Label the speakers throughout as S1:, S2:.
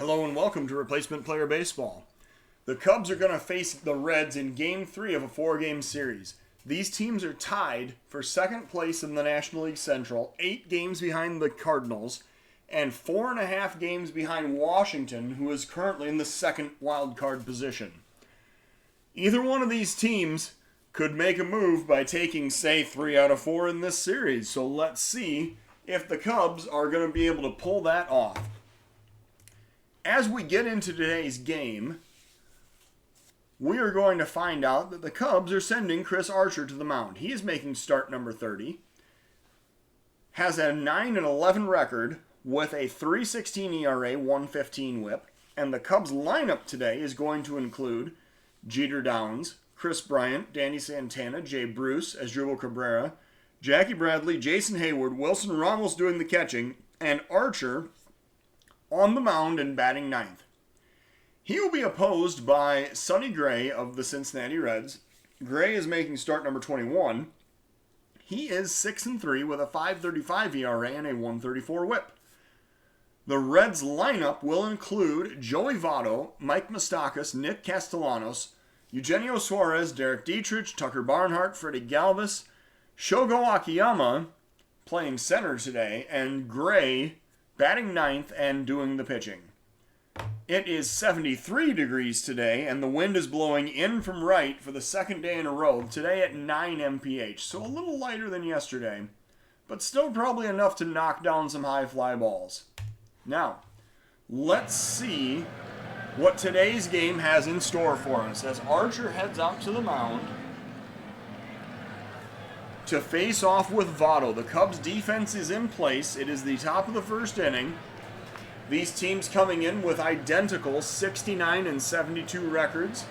S1: Hello and welcome to Replacement Player Baseball. The Cubs are going to face the Reds in Game 3 of a 4-game series. These teams are tied for second place in the National League Central, 8 games behind the Cardinals, and 4.5 games behind Washington, who is currently in the second wild card position. Either one of these teams could make a move by taking, say, 3 out of 4 in this series. So let's see if the Cubs are going to be able to pull that off. As we get into today's game, we are going to find out that the Cubs are sending Chris Archer to the mound. He is making start number 30, has a 9-11 record with a 3.16 ERA, 1.15 WHIP, and the Cubs lineup today is going to include Jeter Downs, Kris Bryant, Danny Santana, Jay Bruce, Asdrubal Cabrera, Jackie Bradley, Jason Heyward, Wilson Ramos doing the catching, and Archer on the mound and batting ninth. He will be opposed by Sonny Gray of the Cincinnati Reds. Gray is making start number 21. He is 6-3 with a 5.35 ERA and a 1.34 WHIP. The Reds lineup will include Joey Votto, Mike Moustakas, Nick Castellanos, Eugenio Suarez, Derek Dietrich, Tucker Barnhart, Freddie Galvis, Shogo Akiyama playing center today, and Gray batting ninth and doing the pitching. It is 73 degrees today, and the wind is blowing in from right for the second day in a row, today at 9 mph, so a little lighter than yesterday, but still probably enough to knock down some high fly balls. Now, let's see what today's game has in store for us as Archer heads out to the mound to face off with Votto. The Cubs defense is in place. It is the top of the first inning. These teams coming in with identical 69 and 72 records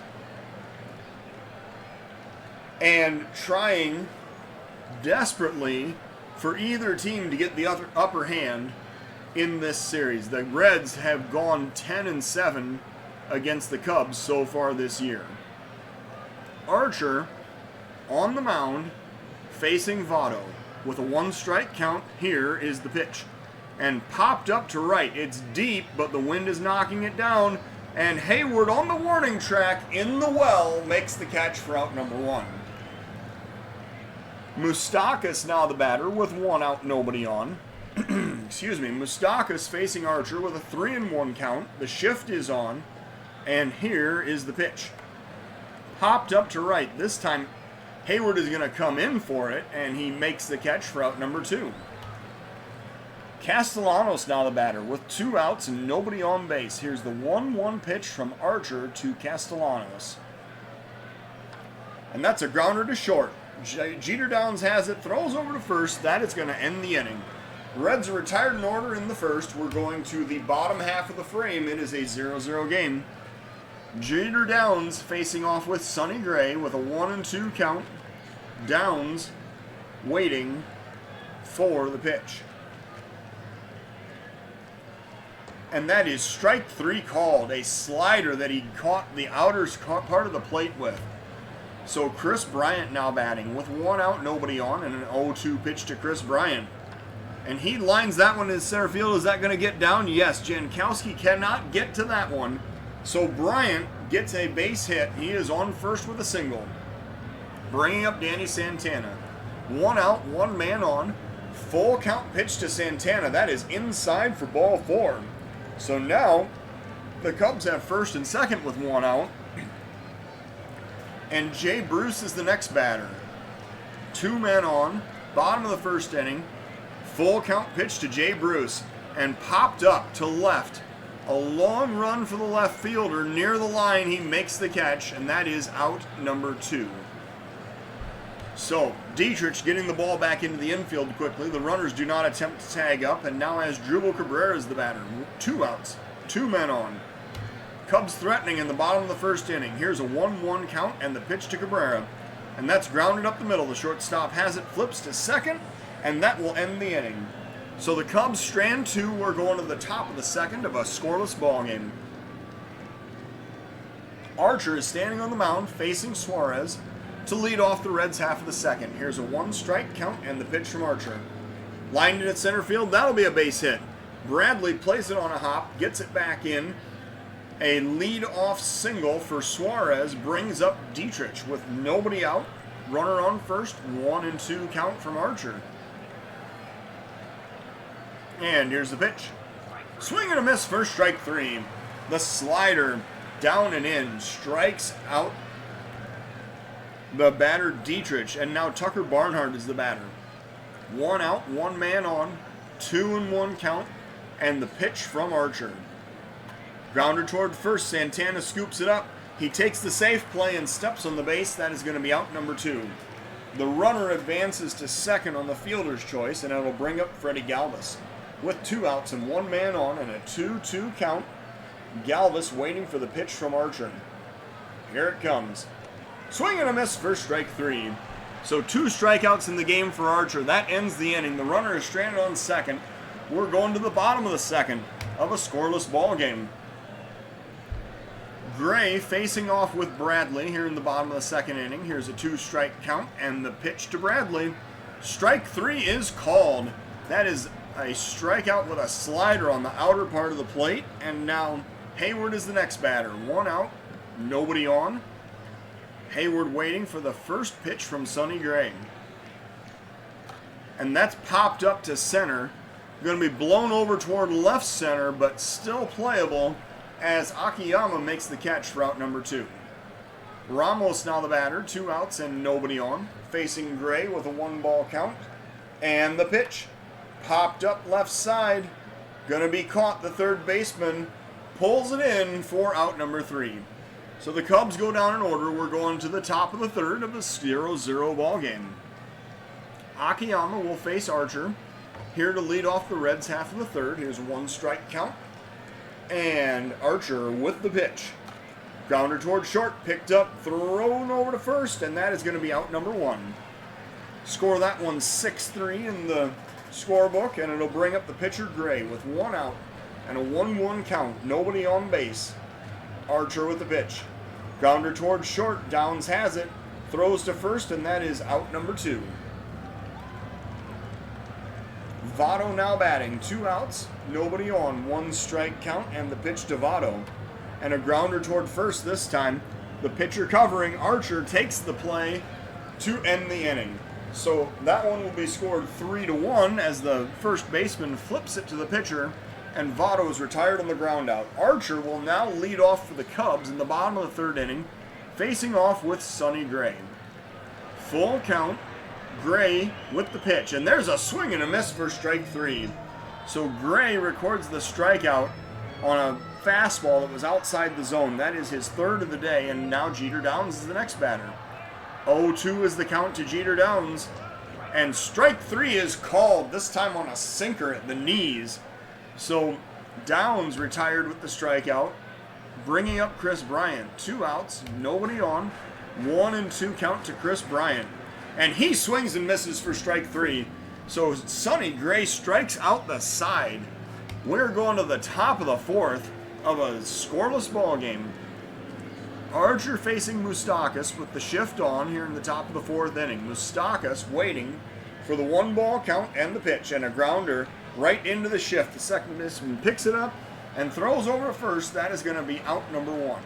S1: and trying desperately for either team to get the upper hand in this series. The Reds have gone 10-7 against the Cubs so far this year. Archer on the mound facing Votto with a 1-strike count. Here is the pitch. And popped up to right. It's deep, but the wind is knocking it down. And Heyward on the warning track in the well makes the catch for out number 1. Moustakas now the batter with 1 out, nobody on. Excuse me. Moustakas facing Archer with a 3-1 count. The shift is on. And here is the pitch. Popped up to right. This time Heyward is going to come in for it, and he makes the catch for out number 2. Castellanos now the batter with 2 outs and nobody on base. Here's the 1-1 pitch from Archer to Castellanos. And that's a grounder to short. Jeter Downs has it, throws over to first. That is going to end the inning. Reds are retired in order in the first. We're going to the bottom half of the frame. It is a 0-0 game. Jeter Downs facing off with Sonny Gray with a 1-2 count. Downs waiting for the pitch. And that is strike 3 called. A slider that he caught the outer part of the plate with. So Kris Bryant now batting with 1 out, nobody on, and an 0-2 pitch to Kris Bryant. And he lines that one in center field. Is that going to get down? Yes, Jankowski cannot get to that one. So Bryant gets a base hit. He is on first with a single, bringing up Danny Santana. 1 out, 1 man on. Full count pitch to Santana. That is inside for ball 4. So now the Cubs have first and second with 1 out. And Jay Bruce is the next batter. 2 men on. Bottom of the first inning. Full count pitch to Jay Bruce. And popped up to left. A long run for the left fielder near the line. He makes the catch, and that is out number 2. So, Dietrich getting the ball back into the infield quickly. The runners do not attempt to tag up, and now Asdrubal Cabrera is the batter. 2 outs, 2 men on. Cubs threatening in the bottom of the first inning. Here's a 1-1 count and the pitch to Cabrera. And that's grounded up the middle. The shortstop has it, flips to second, and that will end the inning. So the Cubs strand 2 are going to the top of the second of a scoreless ball game. Archer is standing on the mound facing Suarez to lead off the Reds half of the second. Here's a 1-strike count and the pitch from Archer. Lined in at center field, that'll be a base hit. Bradley plays it on a hop, gets it back in. A lead-off single for Suarez brings up Dietrich with nobody out. Runner on first, 1-2 count from Archer. And here's the pitch. Swing and a miss for strike 3. The slider down and in strikes out the batter Dietrich, and now Tucker Barnhart is the batter. 1 out, 1 man on, 2-1 count, and the pitch from Archer. Grounder toward first, Santana scoops it up. He takes the safe play and steps on the base. That is going to be out number 2. The runner advances to second on the fielder's choice, and it'll bring up Freddie Galvis. With 2 outs and 1 man on and a 2-2 count, Galvis waiting for the pitch from Archer. Here it comes. Swing and a miss for strike 3. So 2 strikeouts in the game for Archer. That ends the inning. The runner is stranded on second. We're going to the bottom of the second of a scoreless ball game. Gray facing off with Bradley here in the bottom of the second inning. Here's a 2-strike count and the pitch to Bradley. Strike 3 is called. That is a strikeout with a slider on the outer part of the plate. And now Hayward is the next batter. 1 out, nobody on. Hayward waiting for the first pitch from Sonny Gray. And that's popped up to center. Going to be blown over toward left center, but still playable as Akiyama makes the catch for out number 2. Ramos now the batter, 2 outs and nobody on. Facing Gray with a 1-ball count. And the pitch. Popped up left side. Going to be caught. The third baseman pulls it in for out number 3. So the Cubs go down in order. We're going to the top of the third of a 0-0 ball game. Akiyama will face Archer. Here to lead off the Reds half of the third. Here's a 1-strike count. And Archer with the pitch. Grounder toward short, picked up, thrown over to first, and that is going to be out number 1. Score that one 6-3 in the scorebook, and it'll bring up the pitcher Gray with 1 out and a 1-1 count. Nobody on base. Archer with the pitch. Grounder toward short, Downs has it, throws to first, and that is out number 2. Votto now batting, 2 outs, nobody on, 1-strike count, and the pitch to Votto. And a grounder toward first this time. The pitcher covering, Archer takes the play to end the inning. So that one will be scored 3-1 as the first baseman flips it to the pitcher, and Votto is retired on the ground out. Archer will now lead off for the Cubs in the bottom of the third inning, facing off with Sonny Gray. Full count. Gray with the pitch, and there's a swing and a miss for strike 3. So Gray records the strikeout on a fastball that was outside the zone. That is his 3rd of the day, and now Jeter Downs is the next batter. 0-2 is the count to Jeter Downs, and strike 3 is called, this time on a sinker at the knees. So Downs retired with the strikeout, bringing up Chris Bryant. 2 outs, nobody on, 1-2 count to Chris Bryant. And he swings and misses for strike 3. So Sonny Gray strikes out the side. We're going to the top of the 4th of a scoreless ball game. Archer facing Moustakas with the shift on here in the top of the 4th inning. Moustakas waiting for the 1-ball count and the pitch, and a grounder right into the shift. The second baseman picks it up and throws over to first. That is going to be out number 1.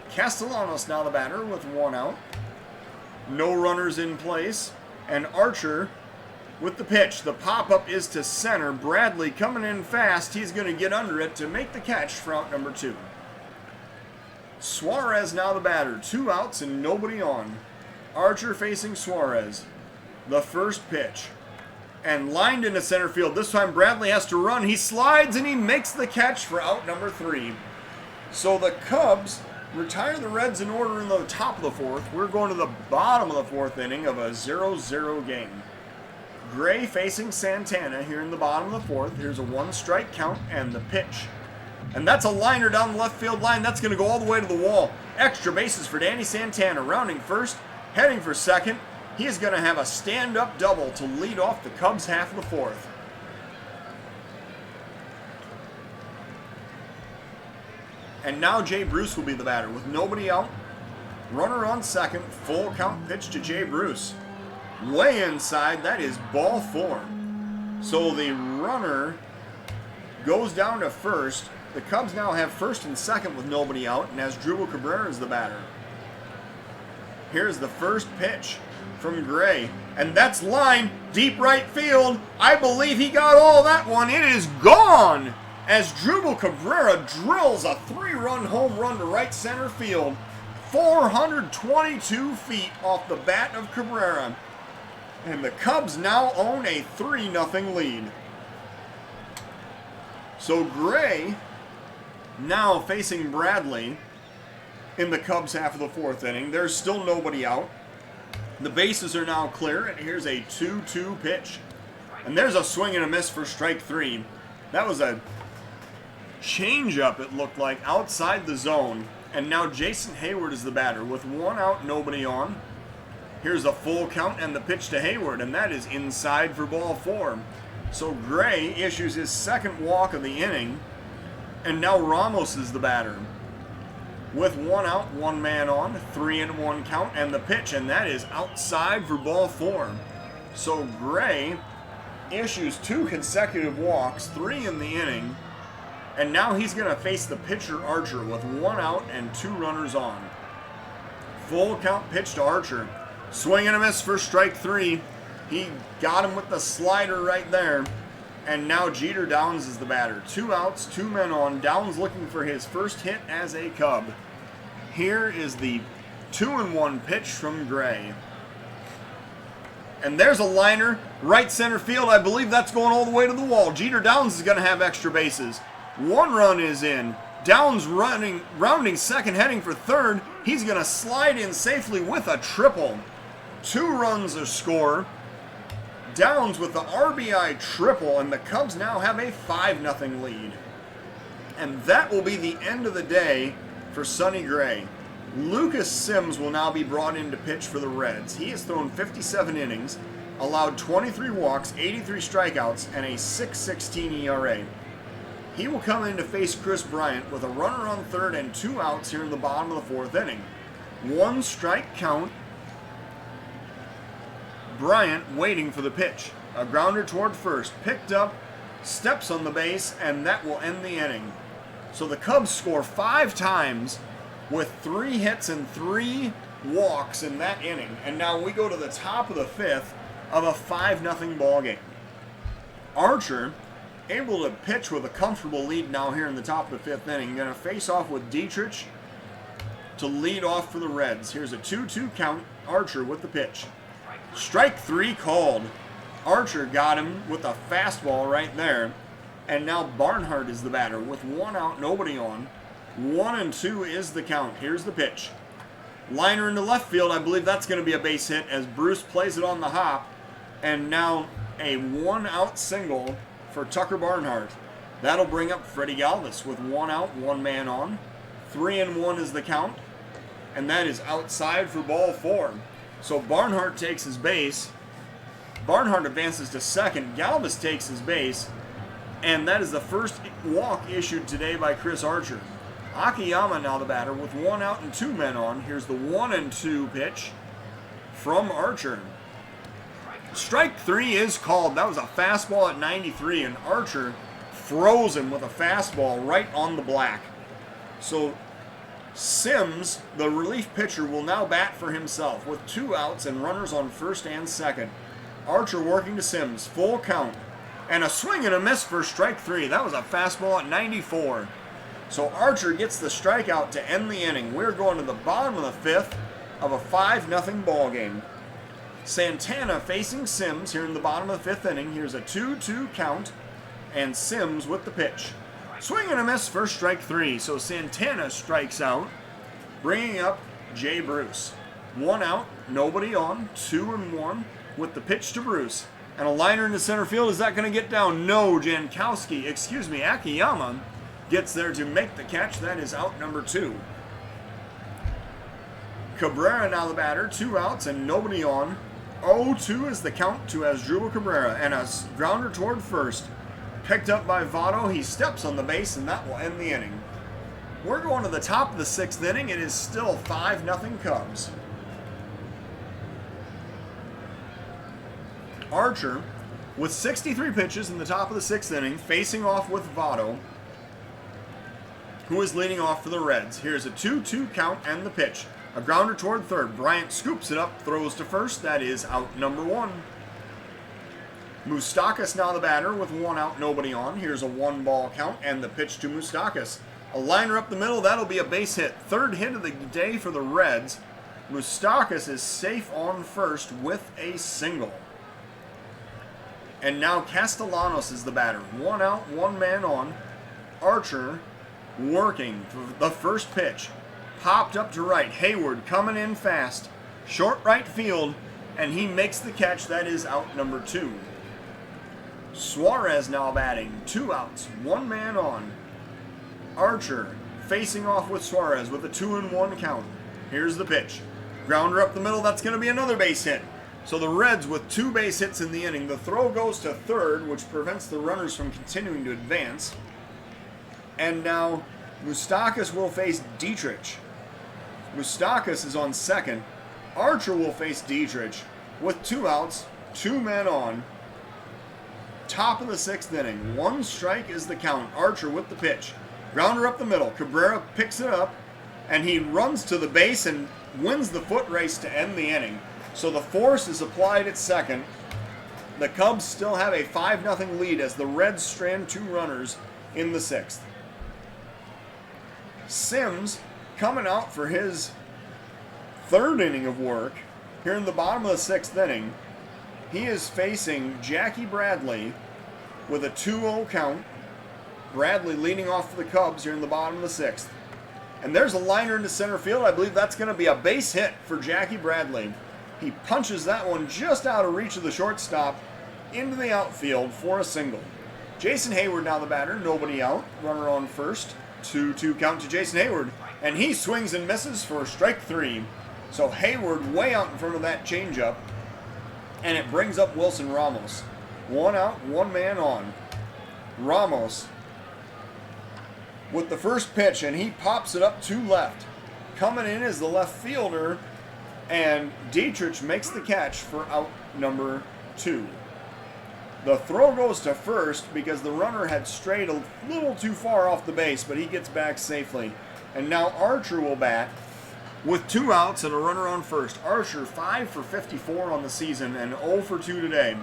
S1: Castellanos now the batter with 1 out. No runners in place, and Archer with the pitch. The pop-up is to center. Bradley coming in fast. He's going to get under it to make the catch for out number 2. Suarez now the batter. 2 outs and nobody on. Archer facing Suarez. The first pitch. And lined into center field. This time Bradley has to run. He slides and he makes the catch for out number 3. So the Cubs retire the Reds in order in the top of the 4th. We're going to the bottom of the 4th inning of a 0-0 game. Gray facing Santana here in the bottom of the 4th. Here's a 1-strike count and the pitch. And that's a liner down the left field line. That's going to go all the way to the wall. Extra bases for Danny Santana. Rounding first, heading for second. He is going to have a stand-up double to lead off the Cubs half of the 4th. And now Jay Bruce will be the batter with nobody out. Runner on second. Full count pitch to Jay Bruce. Way inside. That is ball 4. So the runner goes down to first. The Cubs now have first and second with nobody out, and Asdrubal Cabrera is the batter. Here's the first pitch from Gray, and that's line deep right field. I believe he got all that one. It is gone as Asdrubal Cabrera drills a 3-run home run to right center field, 422 feet off the bat of Cabrera, and the Cubs now own a 3-0 lead. So Gray now facing Bradley in the Cubs half of the fourth inning. There's still nobody out. The bases are now clear, and here's a 2-2 pitch. And there's a swing and a miss for strike 3. That was a changeup, it looked like, outside the zone. And now Jason Heyward is the batter with 1 out, nobody on. Here's a full count and the pitch to Heyward, and that is inside for ball 4. So Gray issues his second walk of the inning, and now Ramos is the batter with 1 out, 1 man on, 3-1 count, and the pitch, and that is outside for ball 4. So Gray issues 2 consecutive walks, 3 in the inning, and now he's going to face the pitcher Archer with 1 out and 2 runners on. Full count pitch to Archer. Swing and a miss for strike 3. He got him with the slider right there. And now Jeter Downs is the batter. 2 outs, 2 men on. Downs looking for his first hit as a Cub. Here is the 2-1 pitch from Gray. And there's a liner, right center field. I believe that's going all the way to the wall. Jeter Downs is going to have extra bases. 1 run is in. Downs rounding second, heading for third. He's going to slide in safely with a triple. 2 runs a score. Downs with the RBI triple, and the Cubs now have a 5-0 lead. And that will be the end of the day for Sonny Gray. Lucas Sims will now be brought in to pitch for the Reds. He has thrown 57 innings, allowed 23 walks, 83 strikeouts, and a 6.16 ERA. He will come in to face Chris Bryant with a runner on third and 2 outs here in the bottom of the 4th inning. 1 strike count. Bryant waiting for the pitch. A grounder toward first, picked up, steps on the base, and that will end the inning. So the Cubs score 5 times with 3 hits and 3 walks in that inning. And now we go to the top of the 5th of a 5-0 ball game. Archer able to pitch with a comfortable lead now here in the top of the 5th inning. Going to face off with Dietrich to lead off for the Reds. Here's a 2-2 count. Archer with the pitch. Strike 3 called. Archer got him with a fastball right there. And now Barnhart is the batter with 1 out, nobody on. 1-2 is the count. Here's the pitch. Liner into left field. I believe that's going to be a base hit as Bruce plays it on the hop. And now a 1-out single for Tucker Barnhart. That'll bring up Freddie Galvis with 1 out, 1 man on. 3-1 is the count. And that is outside for ball 4. So Barnhart takes his base. Barnhart advances to second. Galvis takes his base. And that is the first walk issued today by Chris Archer. Akiyama now the batter with 1 out and 2 men on. Here's the 1-2 pitch from Archer. Strike 3 is called. That was a fastball at 93, and Archer froze him with a fastball right on the black. So Sims, the relief pitcher, will now bat for himself with 2 outs and runners on first and second. Archer working to Sims, full count. And a swing and a miss for strike 3. That was a fastball at 94. So Archer gets the strikeout to end the inning. We're going to the bottom of the 5th of a 5-0 ball game. Santana facing Sims here in the bottom of the 5th inning. Here's a 2-2 count, and Sims with the pitch. Swing and a miss for strike 3. So Santana strikes out, bringing up Jay Bruce. 1 out, nobody on, 2-1 with the pitch to Bruce. And a liner into center field. Is that going to get down? No, Akiyama gets there to make the catch. That is out number 2. Cabrera now the batter, 2 outs and nobody on. 0-2 is the count to Asdrubal Cabrera, and a grounder toward first. Picked up by Votto. He steps on the base, and that will end the inning. We're going to the top of the 6th inning. It is still 5-0 Cubs. Archer With 63 pitches in the top of the 6th inning, facing off with Votto, who is leading off for the Reds. Here's a 2-2 count and the pitch. A grounder toward third. Bryant scoops it up, throws to first. That is out number 1. Moustakas now the batter with 1 out, nobody on. Here's a 1-ball count and the pitch to Moustakas. A liner up the middle, that'll be a base hit. 3rd hit of the day for the Reds. Moustakas is safe on first with a single. And now Castellanos is the batter. 1 out, 1 man on. Archer working for the first pitch. Popped up to right. Hayward coming in fast. Short right field, and he makes the catch. That is out number 2. Suarez now batting. 2 outs, 1 man on. Archer facing off with Suarez with a 2-1 count. Here's the pitch. Grounder up the middle. That's going to be another base hit. So the Reds with 2 base hits in the inning. The throw goes to third, which prevents the runners from continuing to advance. And now Moustakas will face Dietrich. Moustakas is on second. Archer will face Dietrich with 2 outs, 2 men on. Top of the 6th inning. 1 strike is the count. Archer with the pitch. Grounder up the middle. Cabrera picks it up, and he runs to the base and wins the foot race to end the inning. So the force is applied at second. The Cubs still have a 5-0 lead as the Reds strand 2 runners in the 6th. Sims coming out for his 3rd inning of work here in the bottom of the 6th inning. He is facing Jackie Bradley with a 2-0 count. Bradley leading off for the Cubs here in the bottom of the 6th. And there's a liner into center field. I believe that's going to be a base hit for Jackie Bradley. He punches that one just out of reach of the shortstop into the outfield for a single. Jason Hayward now the batter, nobody out. Runner on first. 2-2 count to Jason Hayward. And he swings and misses for strike 3. So Hayward way out in front of that changeup. And it brings up Wilson Ramos. 1 out, 1 man on. Ramos with the first pitch, and he pops it up to left. Coming in is the left fielder, and Dietrich makes the catch for out number 2. The throw goes to first because the runner had strayed a little too far off the base, but he gets back safely. And now Archer will bat with 2 outs and a runner on first. Archer 5 for 54 on the season and 0 for 2 today.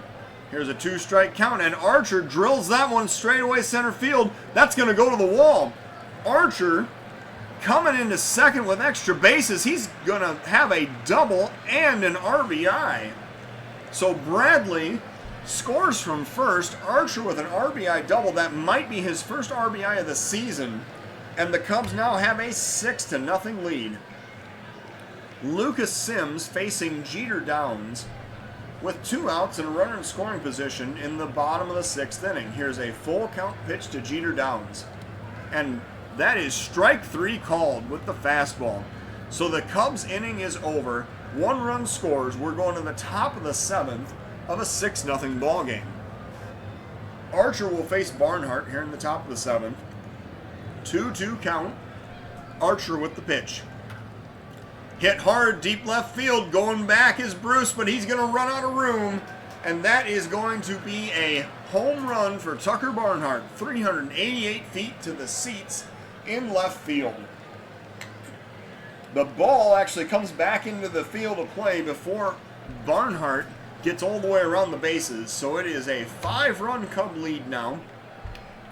S1: Here's a 2-strike count, and Archer drills that one straight away center field. That's going to go to the wall. Archer coming into second with extra bases. He's going to have a double and an RBI. So Bradley scores from first. Archer with an RBI double. That might be his first RBI of the season. And the Cubs now have a 6-0 lead. Lucas Sims facing Jeter Downs with 2 outs and a runner in scoring position in the bottom of the 6th inning. Here's a full count pitch to Jeter Downs. And that is strike 3 called with the fastball. So the Cubs inning is over. 1 run scores. We're going to the top of the 7th of a 6-0 ball game. Archer will face Barnhart here in the top of the 7th. 2-2 count. Archer with the pitch. Hit hard, deep left field. Going back is Bruce, but he's going to run out of room. And that is going to be a home run for Tucker Barnhart. 388 feet to the seats in left field. The ball actually comes back into the field of play before Barnhart gets all the way around the bases. So it is a 5-run Cub lead now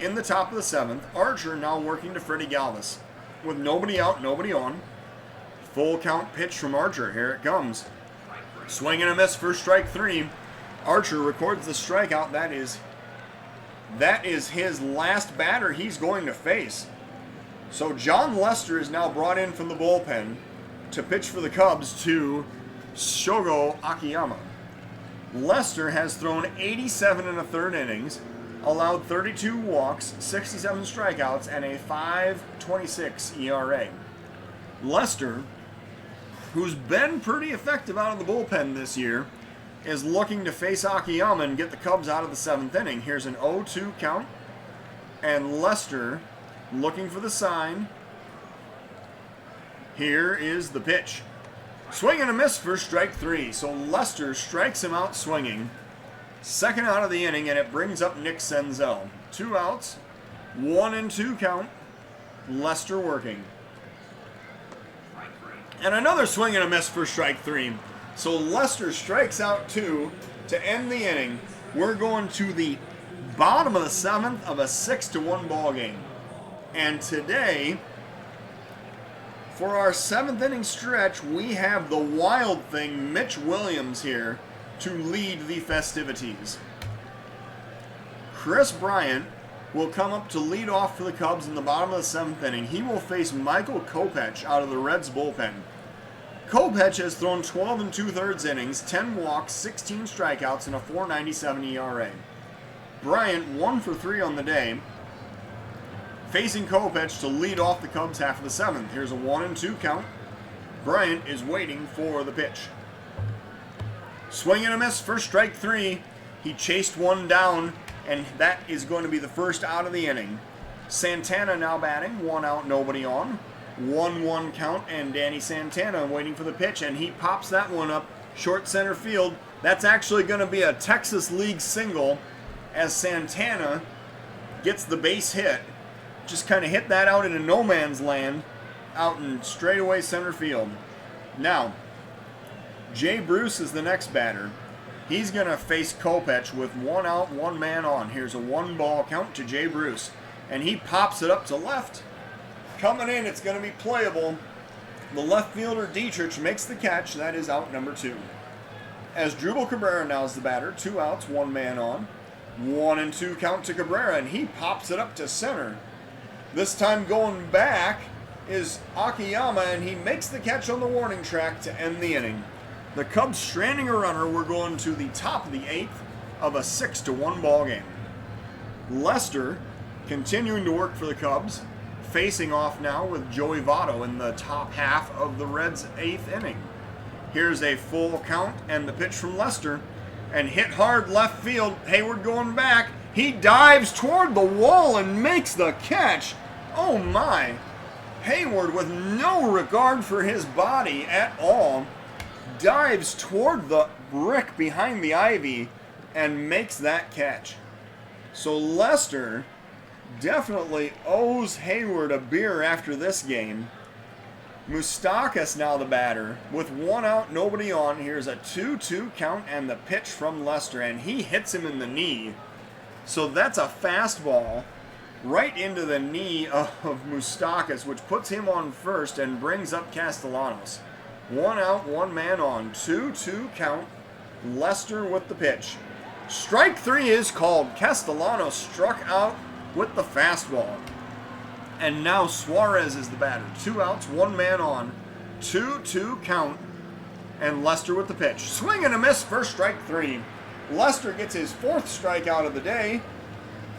S1: in the top of the 7th. Archer now working to Freddie Galvis with nobody out, nobody on. Full count pitch from Archer. Here it comes. Swing and a miss for strike 3. Archer records the strikeout. That is his last batter he's going to face. So John Lester is now brought in from the bullpen to pitch for the Cubs to Shogo Akiyama. Lester has thrown 87 1/3 innings, allowed 32 walks, 67 strikeouts, and a 5.26 ERA. Lester, who's been pretty effective out of the bullpen this year, is looking to face Akiyama and get the Cubs out of the 7th inning. Here's an 0-2 count, and Lester looking for the sign. Here is the pitch. Swing and a miss for strike 3. So Lester strikes him out swinging. Second out of the inning, and it brings up Nick Senzel. 2 outs, 1-2 count. Lester working. And another swing and a miss for strike 3. So Lester strikes out 2 to end the inning. We're going to the bottom of the 7th of a 6-1 ball game. And today, for our 7th inning stretch, we have the Wild Thing, Mitch Williams, here to lead the festivities. Chris Bryant will come up to lead off for the Cubs in the bottom of the 7th inning. He will face Michael Kopech out of the Reds bullpen. Kopech has thrown 12 2/3 innings, 10 walks, 16 strikeouts, and a .497 ERA. Bryant 1 for 3 on the day, facing Kopech to lead off the Cubs half of the 7th. Here's a 1-2 count. Bryant is waiting for the pitch. Swing and a miss for strike 3. He chased one down, and that is going to be the first out of the inning. Santana now batting, 1 out, nobody on. 1-1 count, and Danny Santana waiting for the pitch, and he pops that one up short center field. That's actually going to be a Texas League single as Santana gets the base hit. Just kind of hit that out into no man's land out in straightaway center field. Now, Jay Bruce is the next batter. He's going to face Kopech with 1 out, 1 man on. Here's a 1-ball count to Jay Bruce, and he pops it up to left. Coming in, it's going to be playable. The left fielder Dietrich makes the catch. That is out number 2. As Drupal Cabrera now is the batter, 2 outs, 1 man on. 1-2 count to Cabrera, and he pops it up to center. This time going back is Akiyama, and he makes the catch on the warning track to end the inning. The Cubs stranding a runner. We're going to the top of the 8th of a 6-1 ball game. Lester continuing to work for the Cubs, facing off now with Joey Votto in the top half of the Reds' 8th inning. Here's a full count and the pitch from Lester, and hit hard left field. Hayward going back. He dives toward the wall and makes the catch. Oh my. Hayward, with no regard for his body at all, dives toward the brick behind the ivy and makes that catch. So Lester definitely owes Hayward a beer after this game. Moustakas now the batter with 1 out, nobody on. Here's a 2-2 count and the pitch from Lester, and he hits him in the knee. So that's a fastball right into the knee of Moustakas, which puts him on first and brings up Castellanos. 1 out, 1 man on. 2-2 count. Lester with the pitch. Strike 3 is called. Castellanos struck out with the fastball. And now Suarez is the batter. 2 outs, 1 man on. 2-2 count. And Lester with the pitch. Swing and a miss for strike 3. Lester gets his 4th strikeout of the day.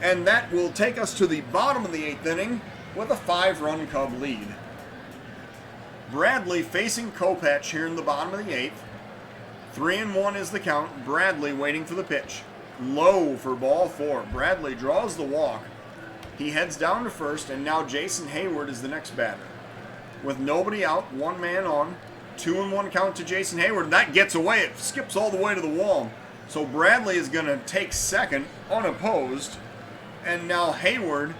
S1: And that will take us to the bottom of the 8th inning with a 5-run Cub lead. Bradley facing Kopech here in the bottom of the 8th. 3-1 is the count. Bradley waiting for the pitch. Low for ball 4. Bradley draws the walk. He heads down to first, and now Jason Hayward is the next batter. With nobody out, 1 man on. 2-1 count to Jason Hayward. That gets away. It skips all the way to the wall. So Bradley is going to take second unopposed. And now Hayward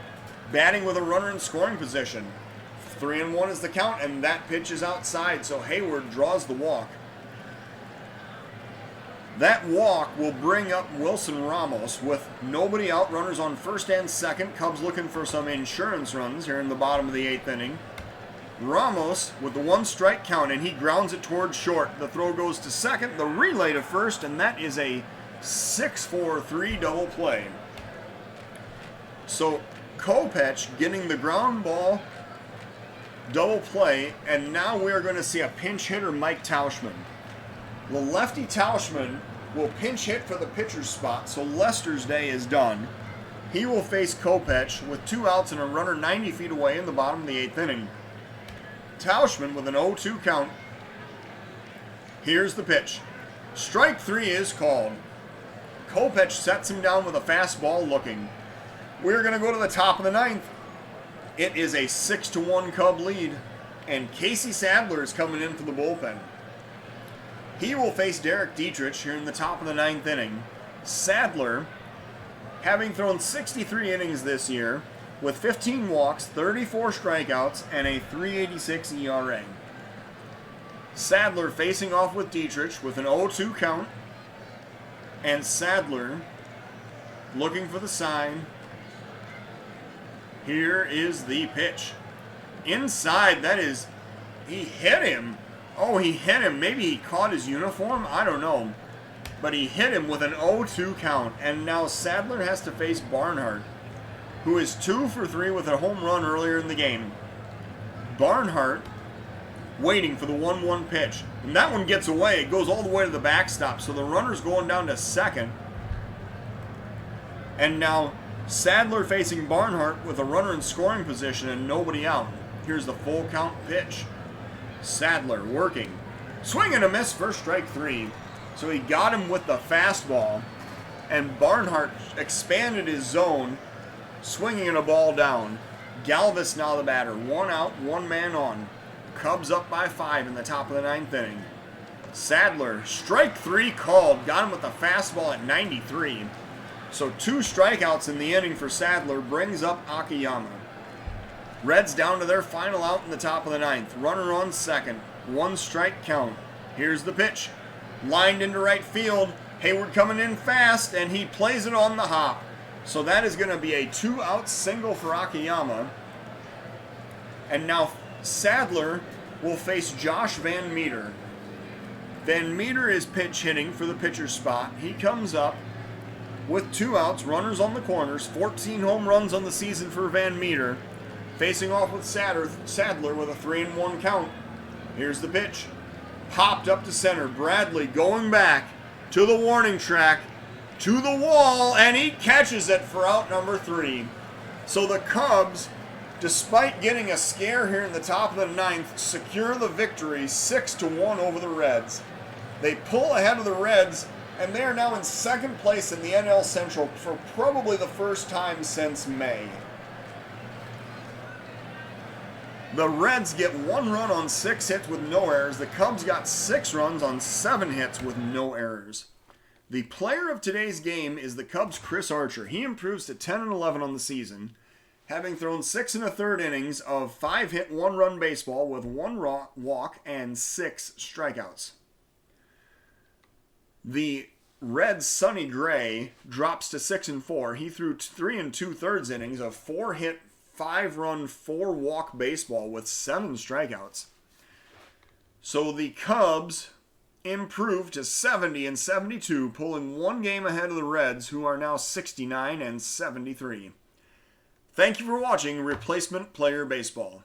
S1: batting with a runner in scoring position. 3-1 is the count, and that pitch is outside, so Hayward draws the walk. That walk will bring up Wilson Ramos with nobody out, runners on first and second. Cubs looking for some insurance runs here in the bottom of the 8th inning. Ramos with the 1-strike count, and he grounds it towards short. The throw goes to second, the relay to first, and that is a 6-4-3 double play. So Kopech getting the ground ball double play, and now we're going to see a pinch hitter, Mike Tauschman. The lefty Tauschman will pinch hit for the pitcher's spot, so Lester's day is done. He will face Kopech with 2 outs and a runner 90 feet away in the bottom of the 8th inning. Tauschman with an 0-2 count. Here's the pitch. Strike 3 is called. Kopech sets him down with a fastball looking. We're going to go to the top of the 9th. It is a 6-1 Cub lead, and Casey Sadler is coming in for the bullpen. He will face Derek Dietrich here in the top of the 9th inning. Sadler, having thrown 63 innings this year, with 15 walks, 34 strikeouts, and a 3.86 ERA. Sadler facing off with Dietrich with an 0-2 count. And Sadler looking for the sign. Here is the pitch. Inside, that is, he hit him. Oh, he hit him. Maybe he caught his uniform. I don't know. But he hit him with an 0-2 count. And now Sadler has to face Barnhart, who is 2 for 3 with a home run earlier in the game. Barnhart waiting for the 1-1 pitch. And that one gets away. It goes all the way to the backstop. So the runner's going down to second. And now Sadler facing Barnhart with a runner in scoring position and nobody out. Here's the full count pitch. Sadler working. Swing and a miss for strike 3. So he got him with the fastball. And Barnhart expanded his zone, swinging a ball down. Galvis now the batter. 1 out, 1 man on. Cubs up by 5 in the top of the 9th inning. Sadler, strike 3 called. Got him with the fastball at 93. So 2 strikeouts in the inning for Sadler brings up Akiyama. Reds down to their final out in the top of the 9th. Runner on second. 1 strike count. Here's the pitch. Lined into right field. Hayward coming in fast, and he plays it on the hop. So that is going to be a 2-out single for Akiyama. And now Sadler will face Josh Van Meter. Van Meter is pitch hitting for the pitcher's spot. He comes up with 2 outs, runners on the corners, 14 home runs on the season for Van Meter. Facing off with Sadler with a 3-1 count. Here's the pitch. Popped up to center. Bradley going back to the warning track, to the wall, and he catches it for out number 3. So the Cubs, despite getting a scare here in the top of the 9th, secure the victory 6-1 over the Reds. They pull ahead of the Reds, and they are now in second place in the NL Central for probably the first time since May. The Reds get 1 run on 6 hits with no errors. The Cubs got 6 runs on 7 hits with no errors. The player of today's game is the Cubs' Chris Archer. He improves to 10-11 on the season, having thrown 6 1/3 innings of 5-hit, 1-run baseball with 1 walk and 6 strikeouts. The Reds' Sonny Gray drops to 6-4. He threw 3 2/3 innings of 4-hit, 5-run, 4-walk baseball with 7 strikeouts. So the Cubs improved to 70-72, pulling 1 game ahead of the Reds, who are now 69-73. Thank you for watching Replacement Player Baseball.